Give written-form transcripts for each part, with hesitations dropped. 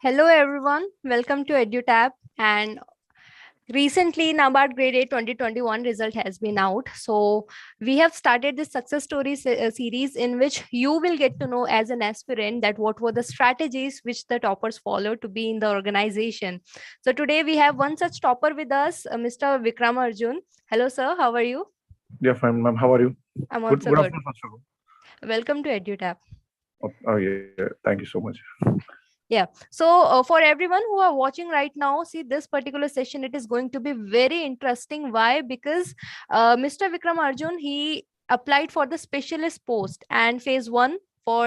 Hello everyone, welcome to EduTap. And recently NABARD Grade A 2021 result has been out. So we have started this success story series in which you will get to know as an aspirant that what were the strategies which the toppers follow to be in the organization. So today we have one such topper with us, Mr. Vikramarjun. Hello sir, how are you? Yeah, fine, ma'am. How are you? I'm Good, also good good. afternoon, first of all. Welcome to EduTap. Yeah, thank you so much. Yeah. So for everyone who are watching right now, see this particular session, it is going to be very interesting. Why? Because Mr. Vikramarjun, he applied for the specialist post and phase one for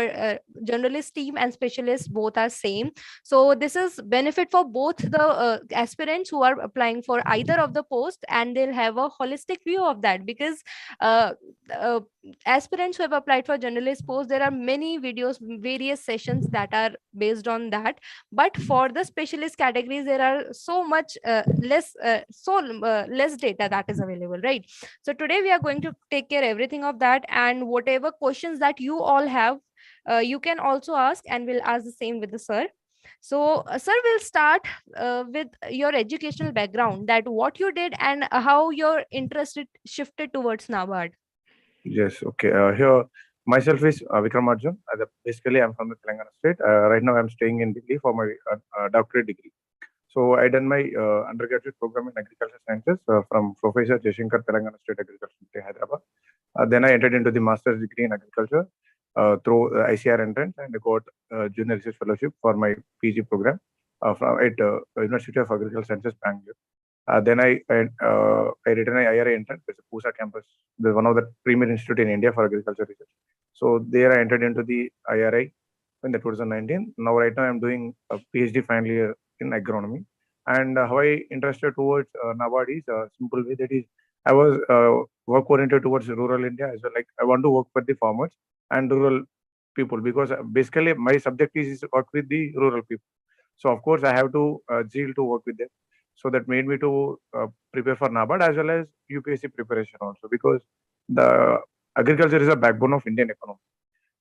generalist team and specialist both are same. So this is benefit for both the aspirants who are applying for either of the post, and they'll have a holistic view of that because uh, uh, aspirants who have applied for journalist post, there are many videos, various sessions that are based on that. But for the specialist categories, there are so much less data that is available, right? So today we are going to take care everything of that, and whatever questions that you all have, you can also ask, and we'll ask the same with the sir. So sir, we'll start with your educational background, that what you did and how your interest shifted towards NABARD. Yes, okay. Here, myself is Vikramarjun. Basically, I'm from the Telangana state. Right now, I'm staying in Delhi for my doctorate degree. So, I done my undergraduate program in agriculture sciences from Professor Jashankar, Telangana State Agriculture University, Hyderabad. Then I entered into the master's degree in agriculture through ICR entrance, and I got junior research fellowship for my PG program from at University of Agricultural Sciences, Bangalore. Then I written an IRA entrance. It's a PUSA campus, one of the premier institute in India for agriculture research. So there I entered into the IRI in the 2019. Now right now I'm doing a PhD final year in agronomy. And how I interested towards NABARD is a simple way, that is I was work oriented towards rural India as well. Like I want to work for the farmers and rural people, because basically my subject is work with the rural people. So of course I have to zeal to work with them. So that made me to prepare for NABARD as well as UPSC preparation also, because the agriculture is a backbone of Indian economy.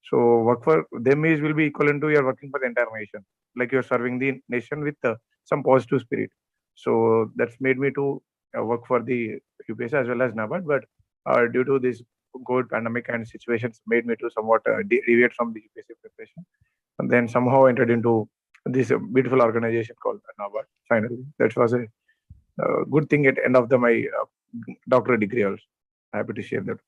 So work for them is will be equivalent to you're working for the entire nation, like you're serving the nation with some positive spirit. So that's made me to work for the UPSC as well as NABARD. But due to this COVID pandemic and situations, made me to somewhat deviate from the UPSC preparation, and then somehow entered into this beautiful organization called NABARD. Finally, that was a good thing at end of my doctorate degree also. Happy to share that.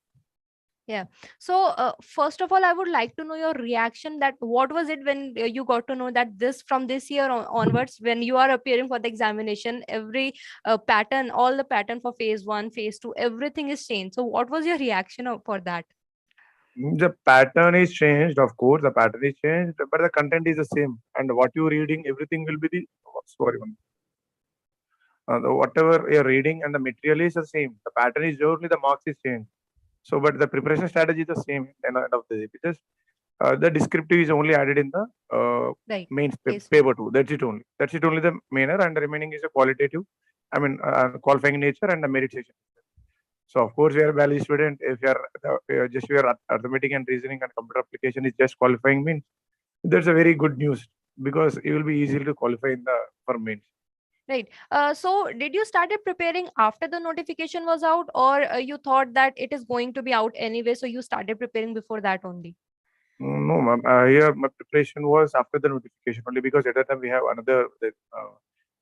Yeah. So, first of all, I would like to know your reaction, that what was it when you got to know that this from this year onwards, when you are appearing for the examination, every pattern, all the pattern for phase one, phase two, everything is changed. So, what was your reaction for that? The pattern is changed, of course. The pattern is changed, but the content is the same. And what you're reading, everything will be the sorry, whatever you're reading and the material is the same. The pattern is only the marks is changed. So, but the preparation strategy is the same at the end of the day, because the descriptive is only added in the Right. main Phase two. paper two. That's it only. That's it only the mainer, and the remaining is a qualitative. I mean, qualifying nature and the merit section. So of course, we are a valid student. If you are just your arithmetic and reasoning and computer application is just qualifying means, that's a very good news, because it will be easy to qualify in the for mains. Right. So, did you started preparing after the notification was out, or you thought that it is going to be out anyway, so you started preparing before that only? No, ma'am. Here my preparation was after the notification only, because at that time we have another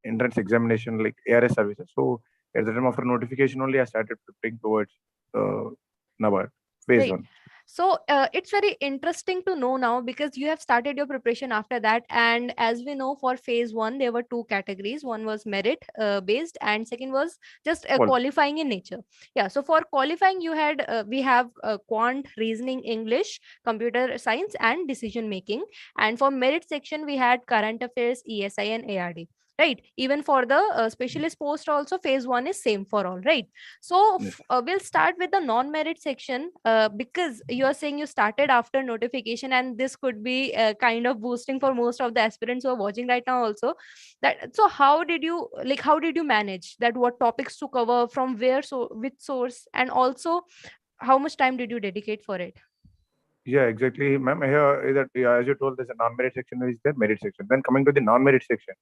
entrance examination like ARS services. So at the time after notification only, I started preparing towards uh, NABARD phase Right. one. So it's very interesting to know now, because you have started your preparation after that. And as we know, for phase one, there were two categories. One was merit based, and second was just Qual- qualifying in nature. Yeah. So for qualifying, we have quant, reasoning, English, computer science, and decision making. And for merit section, we had current affairs, ESI, and ARD. Right. Even for the specialist post, also phase one is same for all. Right. So Yes. we'll start with the non-merit section, because you are saying you started after notification, and this could be kind of boosting for most of the aspirants who are watching right now also. That, so how did you, like, how did you manage that? What topics to cover, from where, so which source, and also how much time did you dedicate for it? Yeah, exactly, ma'am. Here, is that, yeah, as you told, there's a non-merit section, is there merit section. Then coming to the non-merit section,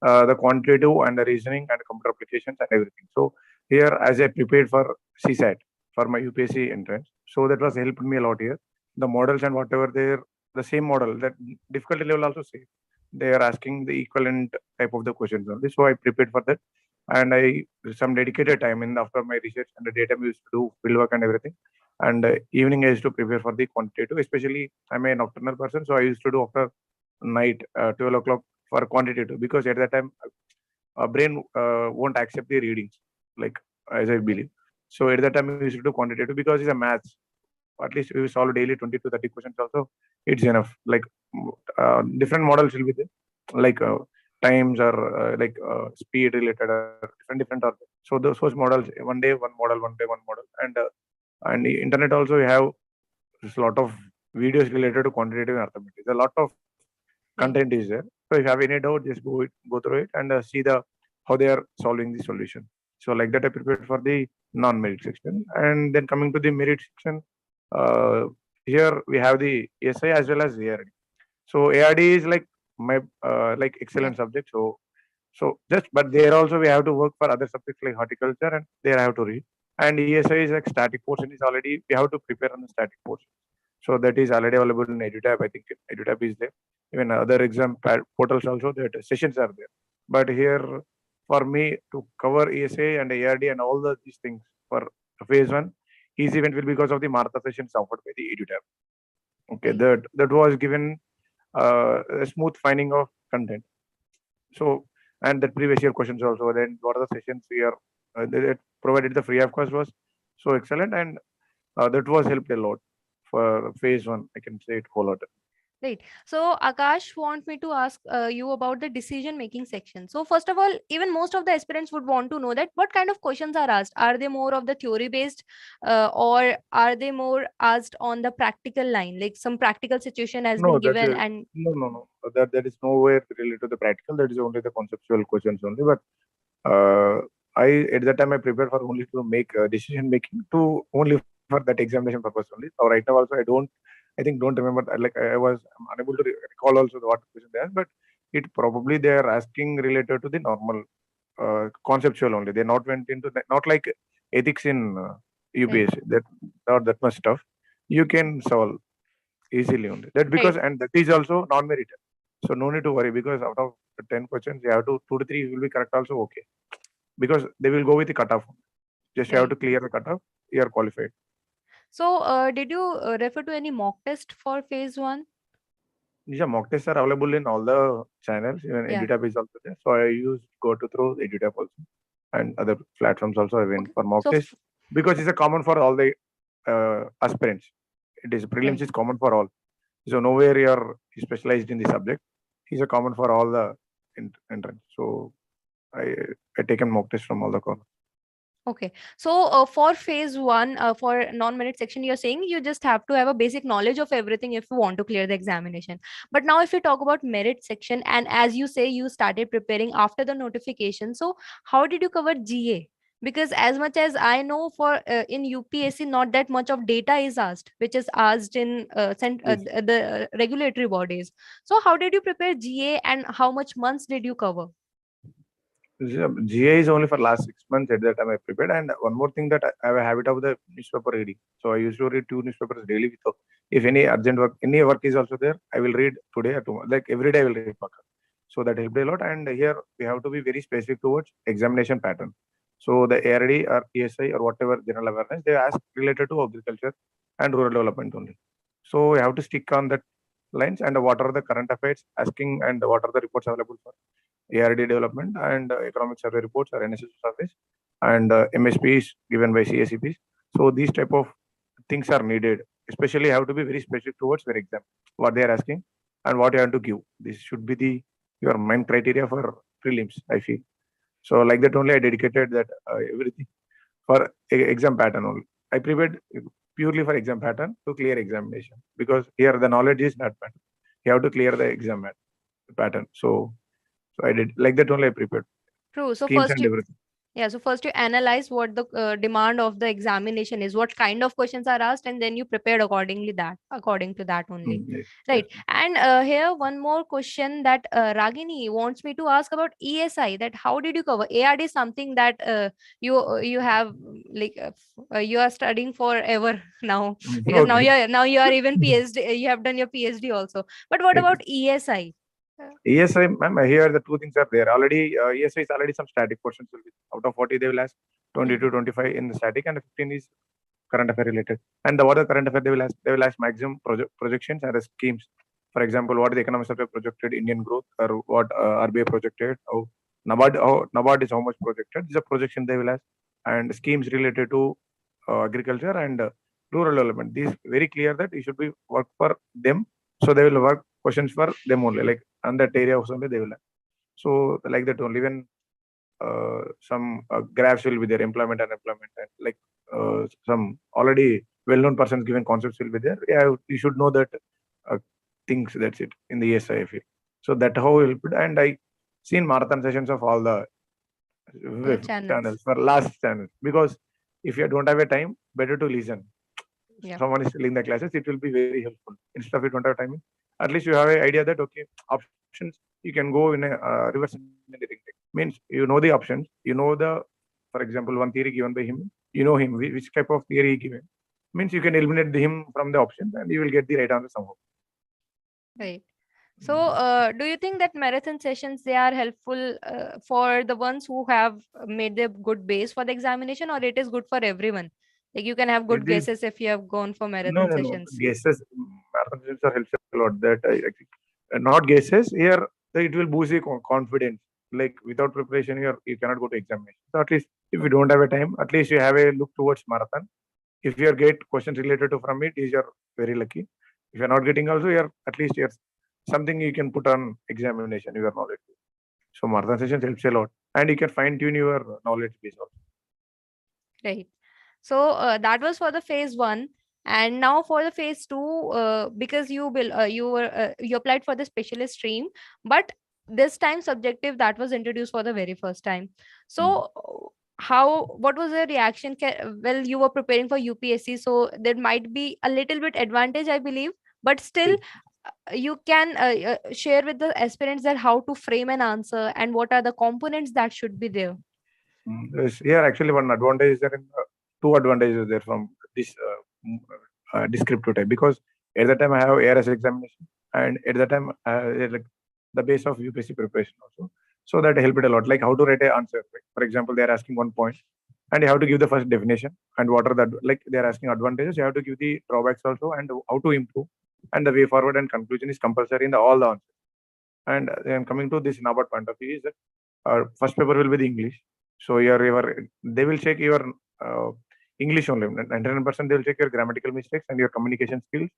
the quantitative and the reasoning and computer applications and everything. So here, as I prepared for CSAT for my UPSC entrance, so that was helped me a lot here. The models and whatever they're the same model, that difficulty level also same. They are asking the equivalent type of the questions only. So I prepared for that, and I some dedicated time in after my research and the data we used to do field work and everything. And evening I used to prepare for the quantitative. Especially I'm a nocturnal person, so I used to do after night 12 o'clock for quantitative, because at that time brain won't accept the readings, like as I believe. So at that time we used to do quantitative because it's a maths. At least we solve daily 20 to 30 questions also, it's enough. Like different models will be there, like times or speed related or different are there. So those models, one day one model, one day one model. And the internet also we have there's a lot of videos related to quantitative and arithmetic. There's a lot of Right. content is there. So if you have any doubt, just go through it and see the how they are solving the solution. So like that, I prepared for the non-merit section, and then coming to the merit section, uh, here we have the essay as well as ARD. So ARD is like my like Yeah. excellent subject. So just but there also we have to work for other subjects like horticulture, and there I have to read. And ESI is like static portion is already we have to prepare on the static portion. So that is already available in EduTap. I think EduTap is there. Even other exam portals also that sessions are there. But here for me to cover ESA and ARD and all these things for phase one, easy event will because of the Martha sessions offered by the EduTap. Okay, Right. that was given a smooth finding of content. So and the previous year questions also. Then what are the sessions we are they provided the free of cost was so excellent, and that was helped a lot for phase one. I can say it whole lot. Right. So Akash want me to ask you about the decision making section. So first of all, even most of the aspirants would want to know that what kind of questions are asked. Are they more of the theory based, or are they more asked on the practical line? Like some practical situation has No, been that given is and no. That is nowhere related to the practical. That is only the conceptual questions only. But uh, I at that time I prepared for only to make decision making to only for that examination purpose only. So right now also I think don't remember like I was I'm unable to recall also what question they asked, but it probably they are asking related to the normal conceptual only. They not went into not like ethics in right, UPSC. That not that much tough. You can solve easily only. That because right, and that is also non-merited. So no need to worry because out of 10 questions, you have to 2 to 3 will be correct also okay. Because they will go with the cutoff. Just you have right. to clear the cutoff, you are qualified. So did you refer to any mock test for phase one? Yeah, mock tests are available in all the channels. Even Yeah. EduTap is also there. So I use go to through EduTap also and other platforms also I went Okay. for mock So test because it's a common for all the aspirants. It is prelims right. is common for all. So nowhere you are specialized in the subject. It's a common for all the entrance. So I I taken mock test from all the corners. Okay. So for phase one, for non-merit section, you're saying you just have to have a basic knowledge of everything if you want to clear the examination. But now, if you talk about merit section, and as you say, you started preparing after the notification. So how did you cover GA? Because as much as I know, for in UPSC, not that much of data is asked, which is asked in Yes. the regulatory bodies. So how did you prepare GA, and how much months did you cover? Yeah, GA is only for last 6 months at that time I prepared. And one more thing that I have a habit of the newspaper reading. So I used to read two newspapers daily. So if any urgent work, any work is also there, I will read today or tomorrow. Like every day I will read Paka. So that helped a lot. And here we have to be very specific towards examination pattern. So the ARD or ESI or whatever general awareness, they ask related to agriculture and rural development only. So you have to stick on that lines and what are the current affairs asking and what are the reports available for ARD development and economic survey reports or NSS surveys and MSPs given by CSEPs. So these type of things are needed. Especially have to be very specific towards their exam, what they are asking and what you have to give. This should be the your main criteria for prelims, I feel. So like that only I dedicated that everything for exam pattern only. I prepared purely for exam pattern to clear examination because here the knowledge is not pattern. You have to clear the pattern. So I did like that only I prepared True. So schemes first and you everything. Yeah, so first you analyze what the demand of the examination is, what kind of questions are asked, and then you prepared according to that only. Yes, yes. Right. And here one more question that Ragini wants me to ask about ESI. That how did you cover ARD? Is something that you have like you are studying forever now, because Okay. now you are even PhD. You have done your PhD also. But what about ESI? ESI, ma'am, here the two things are there. Already, ESI is already some static portions will be out of 40, they will ask 20 Hmm. to 25 in the static, and 15 is current affair related. And the what are current affair they will ask maximum projections and the schemes. For example, what is the economic survey projected Indian growth, or what RBI projected, NABARD is how much projected. This is a projection they will ask, and schemes related to agriculture and rural development. These very clear that you should be work for them, so they will work questions for them only, like on that area also only they will have. So like that only. When some graphs will be there, employment and unemployment, and like some already well-known persons given concepts will be there. Yeah, you should know that uh, things. That's it in the ESI field. So that how will put. And I seen marathon sessions of all the The channels. channels for last channels, because if you don't have a time, better to listen. Yeah. Someone is telling the classes, it will be very helpful. Instead of you don't have time, at least you have an idea that okay, options you can go in a reverse engineering means you know the options, you know the, for example, one theory given by him, you know him which type of theory he given, means you can eliminate him from the options and you will get the right answer somehow. Right. So, do you think that marathon sessions they are helpful for the ones who have made a good base for the examination, or it is good for everyone? Like you can have It good is guesses if you have gone for no, marathon no, no. sessions. Guesses, marathon sessions are helps a lot. That I think. Not guesses here. It will boost your confidence. Like without preparation, you cannot go to examination. So at least if you don't have a time, at least you have a look towards marathon. If you get questions related to from it, is you're very lucky. If you're not getting also, you're at least you're something you can put on examination. Your knowledge. So marathon sessions helps a lot, and you can fine tune your knowledge base also. Right. So that was for the phase one, and now for the phase two, because you applied for the specialist stream, but this time subjective that was introduced for the very first time. Mm. So how what was the reaction? Well, you were preparing for UPSC, so there might be a little bit advantage, I believe, but still. You can share with the aspirants that how to frame an answer and what are the components that should be there. Yes, here actually one advantage is there, in, two advantages there from this descriptive type, because at the time I have ARS examination, and at the time like the base of UPSC preparation also. So that helped it a lot. Like how to write an answer. Like, for example, they are asking one point, and you have to give the first definition and what are the, like they are asking advantages. You have to give the drawbacks also and how to improve, and the way forward and conclusion is compulsory in all the answers. And then coming to this NABARD point of view is that first paper will be the English. So they will check your uh, English only. 99% they will check your grammatical mistakes and your communication skills,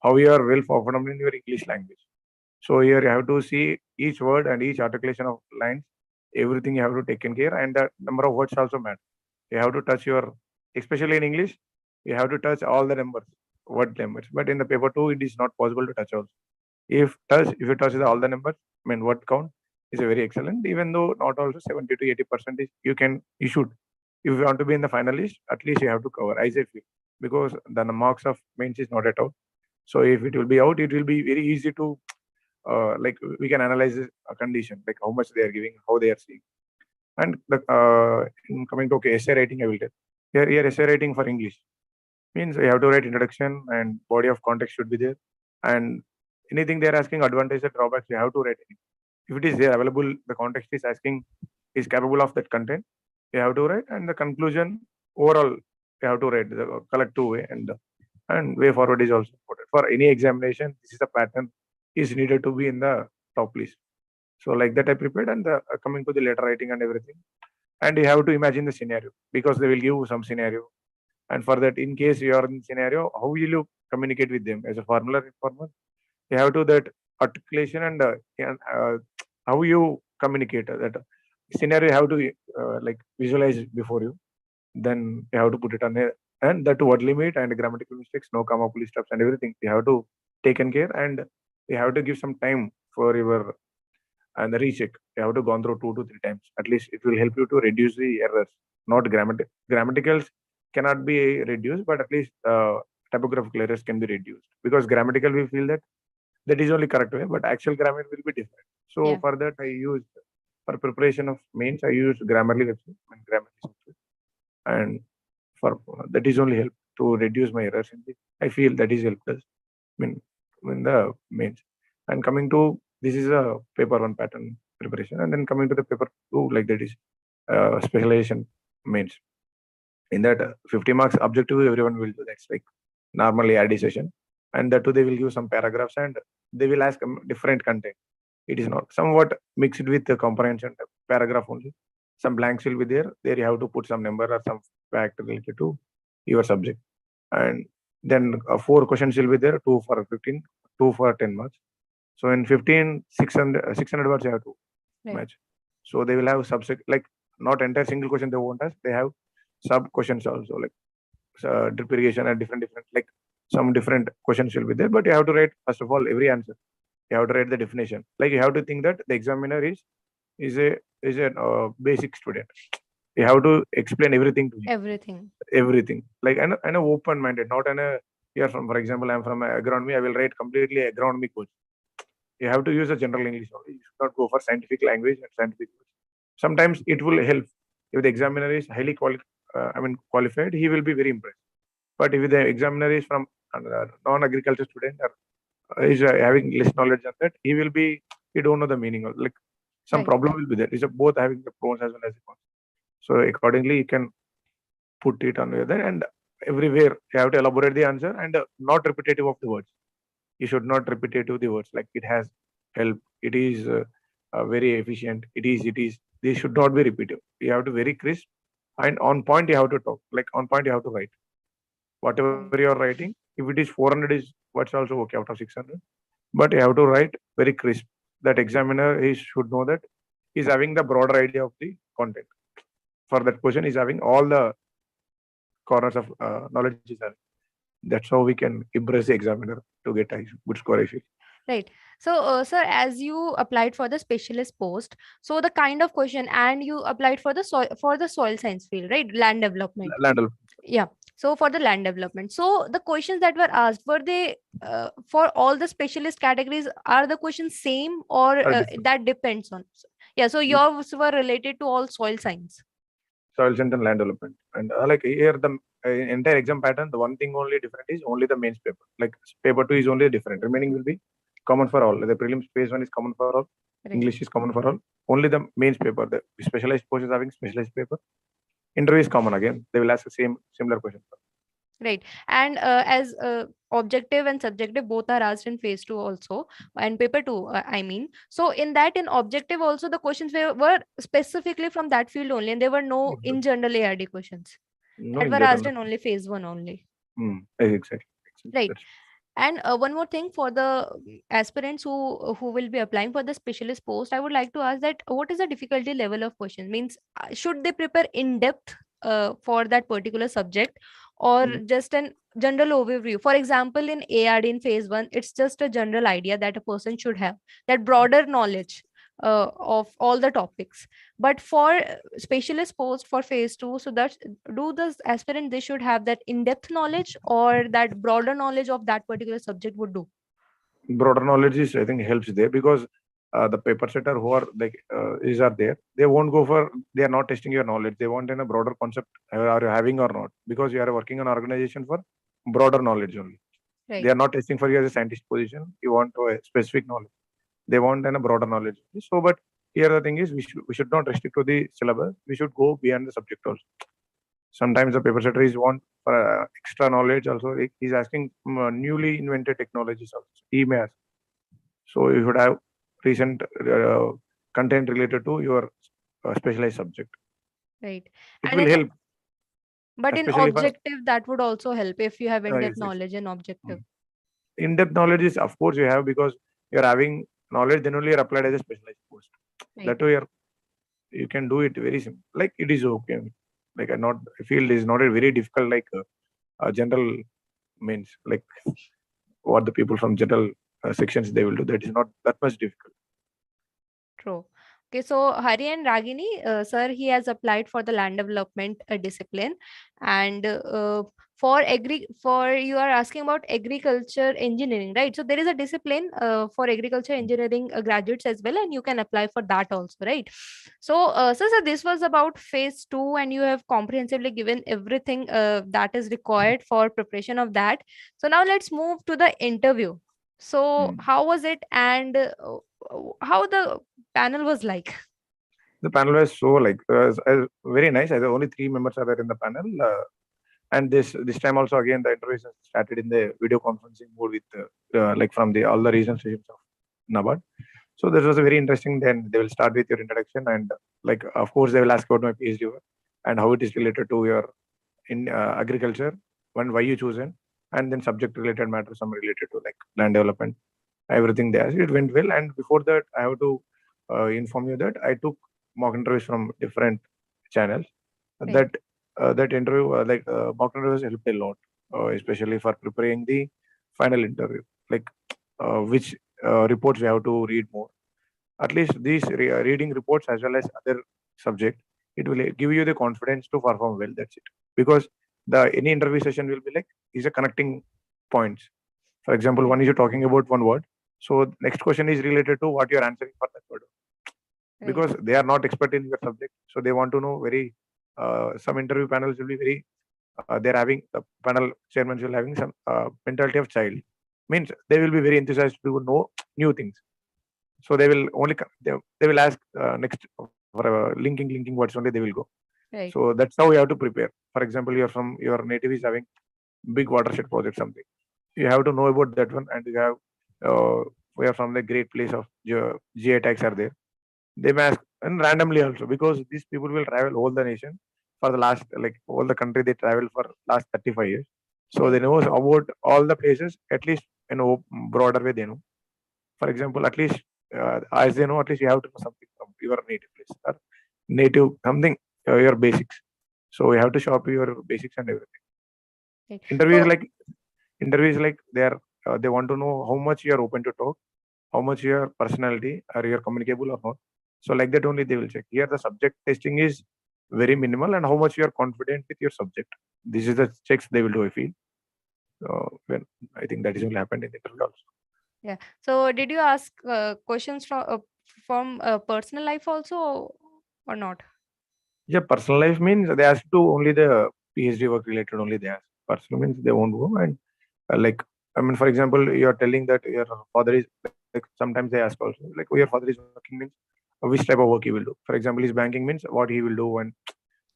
how you are well performed in your English language. So here you have to see each word and each articulation of lines, everything you have to take in care, and the number of words also matter. You have to touch your, especially in English, you have to touch all the numbers, word numbers. But in the paper two, it is not possible to touch also. If you touch all the numbers, I mean word count is a very excellent. Even though not also 70 to 80% is you should. If you want to be in the finalist, at least you have to cover. I say feel, because the marks of mains is not at all. So if it will be out, it will be very easy to like we can analyze this condition, like how much they are giving, how they are seeing. And in coming to okay, essay writing, I will tell. Here essay writing for English means you have to write introduction and body of context should be there. And anything they are asking advantage and drawbacks, you have to write it. If it is there available, the context is asking is capable of that content, you have to write. And the conclusion overall, you have to write the collective way, and way forward is also important. For any examination, this is a pattern is needed to be in the top list. So like that I prepared, and coming to the letter writing and everything. And you have to imagine the scenario, because they will give some scenario. And for that, in case you are in scenario, how will you communicate with them as a formal informer? You have to that articulation and how you communicate that scenario. You have to like visualize before you. Then you have to put it on there, and that word limit and grammatical mistakes, no comma, pull stops, and everything. You have to taken care, and you have to give some time for your and the recheck. You have to go through 2 to 3 times. At least it will help you to reduce the errors. Not grammaticals cannot be reduced, but at least typographical errors can be reduced. Because grammatical, we feel that is only correct way, but actual grammar will be different. So Yeah. for that, I use for preparation of mains, I use Grammarly website and Grammarly software, and for that is only help to reduce my errors. I feel that is helped us. I mean, in the mains. And coming to this is a paper one pattern preparation, and then coming to the paper two, like that is specialization mains. In that 50 marks objective, everyone will do. That's like normally AD session, and that too they will give some paragraphs and they will ask different content. It is not somewhat mixed with the comprehension paragraph only. Some blanks will be there. There you have to put some number or some fact related to your subject, and then 4 questions will be there. 2 for 15, 2 for 10 marks. So in 15, 600 words you have to match. So they will have subject like not entire single question they won't ask. They have sub questions also like drip irrigation and different like some different questions will be there. But you have to write first of all every answer. You have to write the definition. Like you have to think that the examiner is a basic student. You have to explain everything to him. Everything. Like and a open minded, not an a here from, for example, I'm from agronomy. I will write completely agronomy course. You have to use a general English only. You should not go for scientific language and scientific words. Sometimes it will help if the examiner is highly qualified. He will be very impressed. But if the examiner is from non-agriculture student or is having less knowledge on that, he don't know the meaning of like some problem will be there. Is both having the pros as well as the cons. So accordingly, you can put it on the other, and everywhere you have to elaborate the answer and not repetitive of the words. You should not repetitive the words, like it has help, it is very efficient, it is. They should not be repetitive. You have to very crisp and on point. You have to talk like on point. You have to write whatever you are writing. If it is 400 is what's also okay out of 600, but you have to write very crisp. That examiner he should know that he's having the broader idea of the content. For that question, he's having all the corners of knowledge is having. That's how we can impress the examiner to get a good score, I feel. Right. So, sir, as you applied for the specialist post, so the kind of question, and you applied for the soil science field, right? Land development. Land development. Yeah. So for the land development, so the questions that were asked, were they for all the specialist categories? Are the questions same, or that depends on? Yeah. So yours were related to all soil science. Soil science and land development, and like here the entire exam pattern, the one thing only different is only the mains paper. Like paper 2 is only different. Remaining will be common for all. The prelims phase 1 is common for all. English is common for all. Only the mains paper, the specialized post is having specialized paper. Interview is common again. They will ask the similar question. Right. And as objective and subjective both are asked in phase 2 also, and paper 2, I mean. So in objective also, the questions were specifically from that field only, and there were no in general ARD questions that were asked in only phase 1 only. Exactly. Right. And one more thing for the aspirants who will be applying for the specialist post, I would like to ask that what is the difficulty level of question? Means should they prepare in depth for that particular subject, or just an general overview? For example, in ARD in phase 1, it's just a general idea that a person should have, that broader knowledge of all the topics. But for specialist post for phase 2, so that do the aspirant, they should have that in-depth knowledge, or that broader knowledge of that particular subject would do? Broader knowledge is, I think, helps there, because the paper setter who are like are there, they won't go for, they are not testing your knowledge. They want in a broader concept, are you having or not, because you are working on organization for broader knowledge only. Right. They are not testing for you as a scientist position. You want to a specific knowledge. They want a broader knowledge. So, but here the thing is, we should not restrict to the syllabus. We should go beyond the subject also. Sometimes the paper setter is want for extra knowledge also. He's asking newly invented technologies also. He may ask. So you should have recent content related to your specialized subject. Right. It will help. But in objective, that would also help if you have in-depth knowledge in objective. In-depth knowledge is, of course, you have, because you're having knowledge, then only you're applied as a specialized post. Right. That way you can do it very simple. Like it is okay. Like I feel is not a very difficult like general means like what the people from general sections they will do. That is not that much difficult. True. Okay, so Hari and Ragini, sir, he has applied for the land development discipline, and for you are asking about agriculture engineering, right? So there is a discipline for agriculture engineering graduates as well, and you can apply for that also, right? So, so this was about phase two, and you have comprehensively given everything that is required for preparation of that. So now let's move to the interview. So Mm. how was it, and how the panel was like? The panel was so like very nice. As only three members are there in the panel, and this time also again the interviews started in the video conferencing mode with like from the all the regional stations of NABARD. So this was a very interesting. Then they will start with your introduction, and like of course they will ask about my PhD work and how it is related to your in agriculture, and why you chosen, and then subject related matters, some related to like land development, everything there. It went well, and before that I have to inform you that I took mock interviews from different channels. Right, That interview mock interviews helped a lot, especially for preparing the final interview, like which reports we have to read more. At least these reading reports as well as other subject, it will give you the confidence to perform well. That's it. Because the any interview session will be like is a connecting points. For example, right, one is you talking about one word, so next question is related to what you're answering for that word, right, because they are not expert in your subject, so they want to know very some interview panels will be very they're having the panel chairman will having some mentality of child, means they will be very enthusiastic to know new things. So they will only they will ask next for linking words only they will go. right, So that's how you have to prepare. For example, you're from your native is having big watershed project something, you have to know about that one, and you have we are from the great place of GI tags are there. They may ask and randomly also, because these people will travel all the nation for the last like all the country they travel for last 35 years. So they right, know about all the places at least in a broader way they know. For example, at least as they know, at least you have to know something from your native place or native something, your basics. So you have to show up your basics and everything. right. Interview is So like interview is like they want to know how much you are open to talk, how much your personality or you're communicable or not. So like that only they will check. Here the subject testing is very minimal, and how much you are confident with your subject. This is the checks they will do. I feel. When I think that is will happen in the interview also. yeah. So did you ask questions from personal life also or not? Yeah, personal life means they ask to only the PhD work related only they ask. Personal means they won't go, and like I mean, for example, you are telling that your father is like sometimes they ask also like your father is working means which type of work he will do. For example, his banking means what he will do, and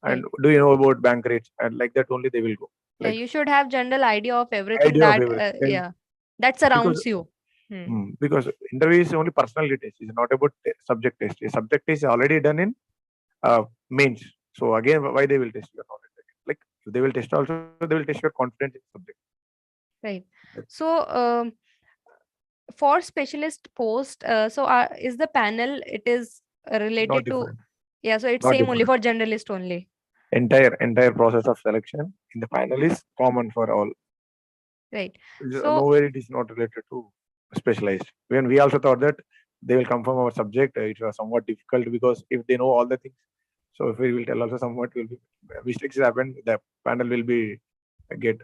Right. do you know about bank rates, and like that only they will go. Yeah, Like you should have general idea of everything idea of that everything. Then yeah, that because surrounds you. Hmm. because interview is only personality test. It's not about subject test. A subject test is already done in mains. So again, why they will test your knowledge again? Like if they will test also, they will test your confidence in subject. Right. Like, So for specialist post, so is the panel it is not related to, different. yeah, so it's Not same only different. for generalist only. Entire process of selection in the panel is common for all. Right. So Nowhere it is not related to specialized. When we also thought that they will come from our subject, it was somewhat difficult because if they know all the things, so if we will tell also somewhat will be mistakes happen, the panel will be get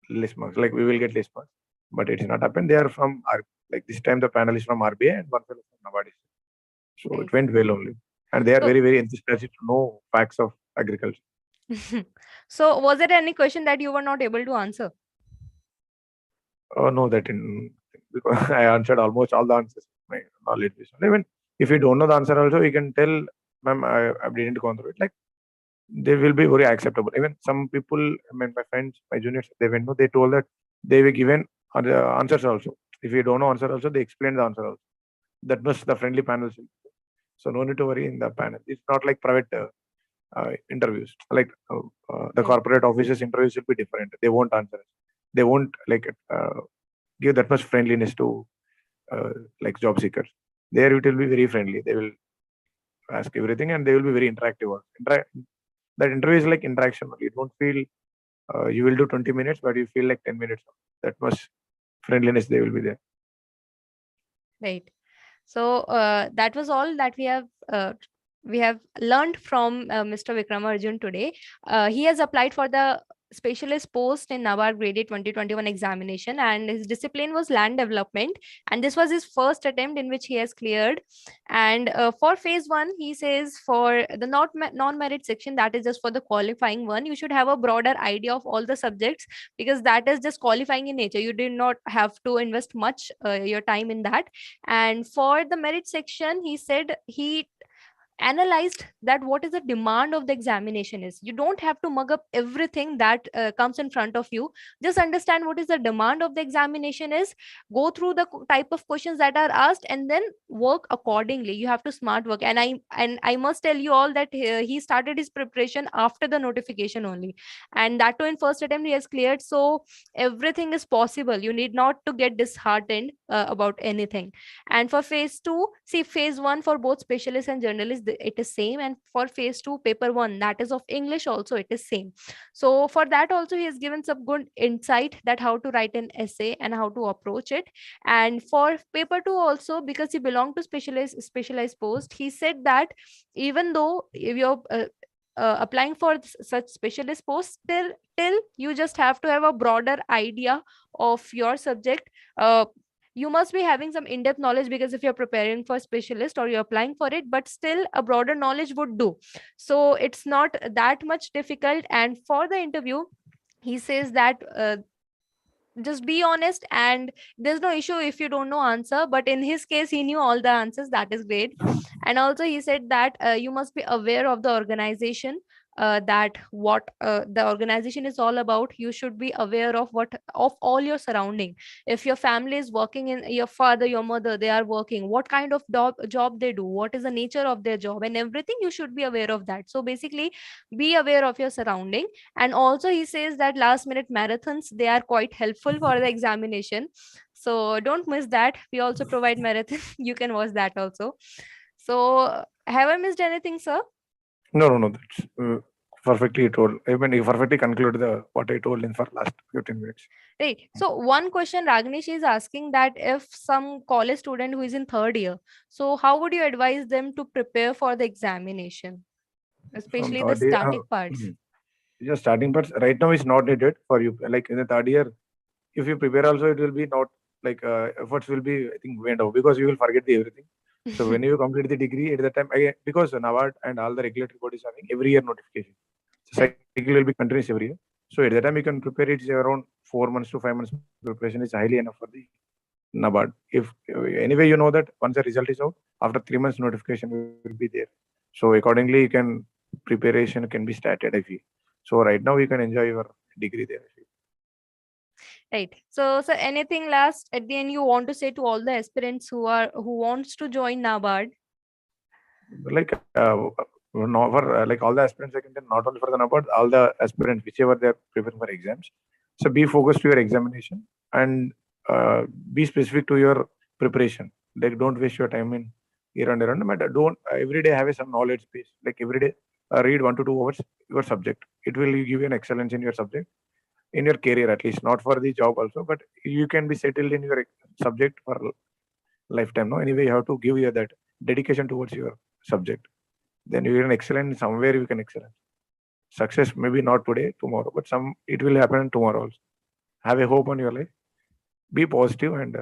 less marks. Like we will get less marks, but it did not happen. They are from like this time the panel is from RBI and one fellow from NABARD. So right. it went well only, and they are So very enthusiastic to know facts of agriculture. so was there any question that you were not able to answer? Oh no, that in because I answered almost all the answers. My knowledge base. Even if you don't know the answer, also you can tell, ma'am, I didn't go through it. Like they will be very acceptable. Even some people, I mean, my friends, my juniors, they went no, they told that they were given other answers also. If you don't know answer, also they explain the answer also. That was the friendly panels. So no need to worry in the panel. It's not like private interviews. Like the Right. corporate offices interviews will be different. They won't answer. They won't like give that much friendliness to like job seekers. There it will be very friendly. They will ask everything and they will be very interactive. That interview is like interaction. You don't feel you will do 20 minutes, but you feel like 10 minutes. That much friendliness they will be there. Right. So that was all that we have learned from Mr. Vikramarjun today. He has applied for the specialist post in NABARD Grade A 2021 examination, and his discipline was land development. And this was his first attempt in which he has cleared. And for phase one, he says for the non-merit section, that is just for the qualifying one, you should have a broader idea of all the subjects, because that is just qualifying in nature. You did not have to invest much your time in that. And for the merit section, he said he analyzed that what is the demand of the examination is. You don't have to mug up everything that comes in front of you. Just understand what is the demand of the examination is, go through the type of questions that are asked, and then work accordingly. You have to smart work. And I must tell you all that he started his preparation after the notification only, and that too in first attempt he has cleared. So everything is possible. You need not to get disheartened about anything. And for phase two, see, phase one for both specialists and journalists, it is same. And for phase two, paper one, that is of English, also it is same. So for that also, he has given some good insight that how to write an essay and how to approach it. And for paper two also, because he belonged to specialized post, he said that even though if you're applying for such specialist posts, till you just have to have a broader idea of your subject. You must be having some in-depth knowledge, because if you're preparing for specialist or you're applying for it, but still a broader knowledge would do. So it's not that much difficult. And for the interview, he says that just be honest, and there's no issue if you don't know answer. But in his case, he knew all the answers. That is great. And also he said that you must be aware of the organization, that what the organization is all about. You should be aware of what of all your surrounding. If your family is working, in your father, your mother, they are working, what kind of job they do, what is the nature of their job, and everything, you should be aware of that. So basically, be aware of your surrounding. And also he says that last minute marathons, they are quite helpful for the examination. So don't miss that. We also provide marathon. You can watch that also. So have I missed anything, sir? No. That's perfectly told. I mean, you perfectly conclude the what I told in for last 15 minutes. Right. So one question Ragnish is asking, that if some college student who is in third year, so how would you advise them to prepare for the examination, From especially the third year, static parts? just starting parts right now is not needed for you. Like in the third year, if you prepare also, it will be not like efforts will be, I think, went out because you will forget the everything. So when you complete the degree at that time, again, because NABARD and all the regulatory bodies having every year notification, the Right. cycle will be continuous every year. So at that time you can prepare it around 4 months to 5 months preparation is highly enough for the NABARD. If anyway you know that once the result is out, after 3 months notification will be there. So accordingly you can preparation can be started. I feel so. Right now you can enjoy your degree there. I feel. Right. So, sir, anything last at the end you want to say to all the aspirants who wants to join NABARD? Like no, for like all the aspirants, I can tell not only for the NABARD, all the aspirants, whichever they are preparing for exams. So be focused to your examination and be specific to your preparation. Like don't waste your time in here and around. But don't every day have a some knowledge base. Like every day read 1 to 2 hours your subject. It will give you an excellence in your subject, in your career at least, not for the job also, but you can be settled in your subject for lifetime. No, anyway, you have to give you that dedication towards your subject. Then you can excel in somewhere you can excel. Success maybe not today, tomorrow, but some it will happen tomorrow also. Have a hope on your life. Be positive and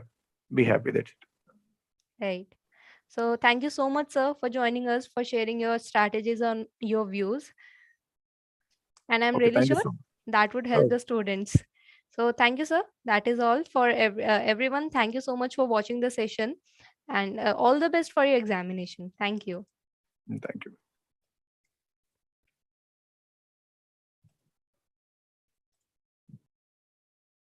be happy. That's it. Right. So, thank you so much, sir, for joining us, for sharing your strategies on your views. And I'm Okay, really thank you sure so much. that would help Oh, the students. So, thank you, sir. That is all for everyone. Thank you so much for watching the session, and all the best for your examination. Thank you. thank you.